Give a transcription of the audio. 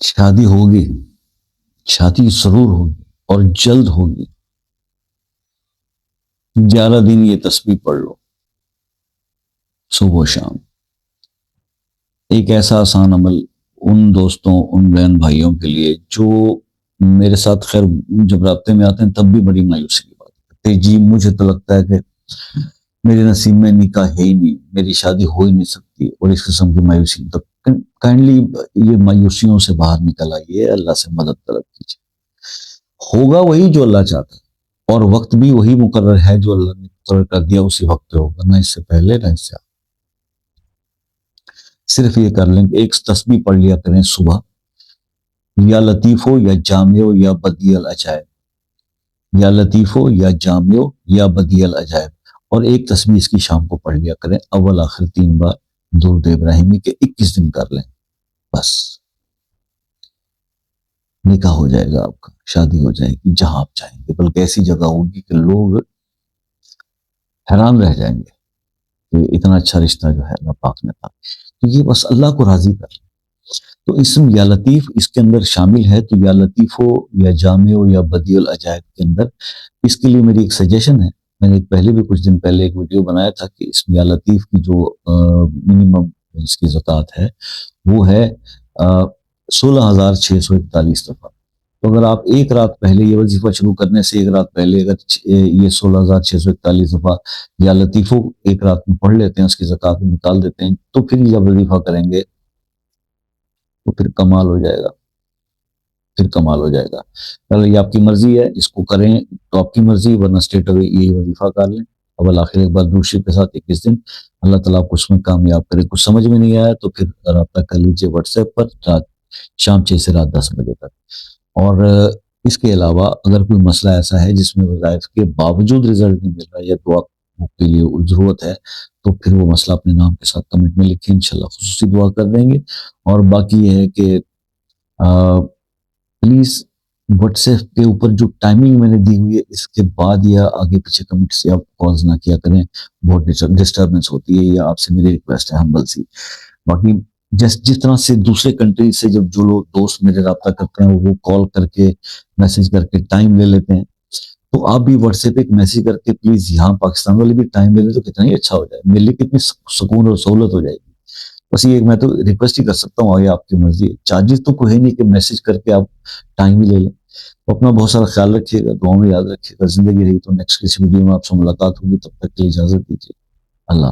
شادی ہوگی، شادی ضرور ہوگی اور جلد ہوگی۔ 11 دن یہ تسبیح پڑھ لو صبح و شام۔ ایک ایسا آسان عمل ان دوستوں، ان بہن بھائیوں کے لیے جو میرے ساتھ خیر جب رابطے میں آتے ہیں تب بھی بڑی مایوسی کی بات کرتے ہیں، جی مجھے تو لگتا ہے کہ میرے نصیب میں نکاح ہے ہی نہیں، میری شادی ہو ہی نہیں سکتی، اور اس قسم کی مایوسی، تو کائنڈلی یہ مایوسیوں سے باہر نکل آئیے، اللہ سے مدد طلب کیجیے۔ ہوگا وہی جو اللہ چاہتا ہے، اور وقت بھی وہی مقرر ہے جو اللہ نے مقرر کر دیا، اسی وقت پہ ہوگا، نہ اس سے پہلے نہ اس سے آگے۔ صرف یہ کر لیں کہ ایک تسبیح پڑھ لیا کریں صبح، یا لطیف ہو یا جامع ہو یا بدیع العجائب، یا لطیف ہو یا جامع ہو یا بدیع العجائب، اور ایک تسبیح اس کی شام کو پڑھ لیا کریں، اول آخر 3 بار درود ابراہیمی کے 21 دن کر لیں، بس نکاح ہو جائے گا آپ کا، شادی ہو جائے گی جہاں آپ چاہیں گے، بلکہ ایسی جگہ ہوگی کہ لوگ حیران رہ جائیں گے کہ اتنا اچھا رشتہ جو ہے اللہ پاک نے پاک۔ تو یہ بس اللہ کو راضی کر لیں۔ تو اسم یا لطیف اس کے اندر شامل ہے، تو یا لطیف ہو یا جامع ہو یا بدیع العجائب کے اندر، اس کے لیے میری ایک سجیشن ہے، میں نے پہلے بھی کچھ دن پہلے ایک ویڈیو بنایا تھا کہ اسم یا لطیف کی جو منیمم اس کی زکوٰۃ ہے وہ ہے 16,641 دفعہ۔ تو اگر آپ ایک رات پہلے یہ وظیفہ شروع کرنے سے ایک رات پہلے اگر یہ 16,641 دفعہ یا لطیفو ایک رات میں پڑھ لیتے ہیں، اس کی زکوٰۃ نکال دیتے ہیں، تو پھر جب وظیفہ کریں گے تو پھر کمال ہو جائے گا، پھر کمال ہو جائے گا۔ اگر یہ آپ کی مرضی ہے اس کو کریں تو آپ کی مرضی، ورنہ اسٹریٹ اوے یہی وظیفہ کر لیں، اول آخر ایک بار درود شریف کے ساتھ 21 دن، اللہ تعالیٰ آپ کو اس میں کامیاب کرے۔ کچھ سمجھ میں نہیں آیا تو پھر رابطہ کر لیجیے واٹس ایپ پر، شام 6 سے رات 10 بجے تک۔ اور اس کے علاوہ اگر کوئی مسئلہ ایسا ہے جس میں وظائف کے باوجود رزلٹ نہیں مل رہا یا دعا کے لیے ضرورت ہے، تو پھر وہ مسئلہ اپنے نام کے ساتھ کمنٹ میں لکھیں، انشاءاللہ خصوصی دعا کر دیں گے۔ اور باقی یہ ہے کہ پلیز واٹس ایپ کے اوپر جو ٹائمنگ میں نے دی ہوئی ہے اس کے بعد یا آگے پیچھے کمنٹس یا کالز نہ کیا کریں، بہت ڈسٹربنس ہوتی ہے، یہ آپ سے میری ریکویسٹ ہے ہمبل سی۔ باقی جس طرح سے دوسرے کنٹری سے جب جو لوگ دوست میرے رابطہ کرتے ہیں وہ کال کر کے میسج کر کے ٹائم لے لیتے ہیں، تو آپ بھی واٹس ایپ ایک میسج کر کے پلیز یہاں پاکستان والے بھی ٹائم لے لیں تو کتنا ہی اچھا ہو جائے، میرے لیے کتنی سکون اور سہولت ہو جائے گی۔ بس یہ میں تو ریکویسٹ ہی کر سکتا ہوں، آگے آپ کی مرضی ہے، چارجز تو کوئی نہیں کہ میسج کر کے آپ ٹائم ہی لے لیں۔ اپنا بہت سارا خیال رکھیے گا، دعاؤں میں یاد رکھیے گا، زندگی رہی تو نیکسٹ کسی ویڈیو میں آپ سے ملاقات ہوگی، تب تک کے لیے اجازت دیجیے، اللہ۔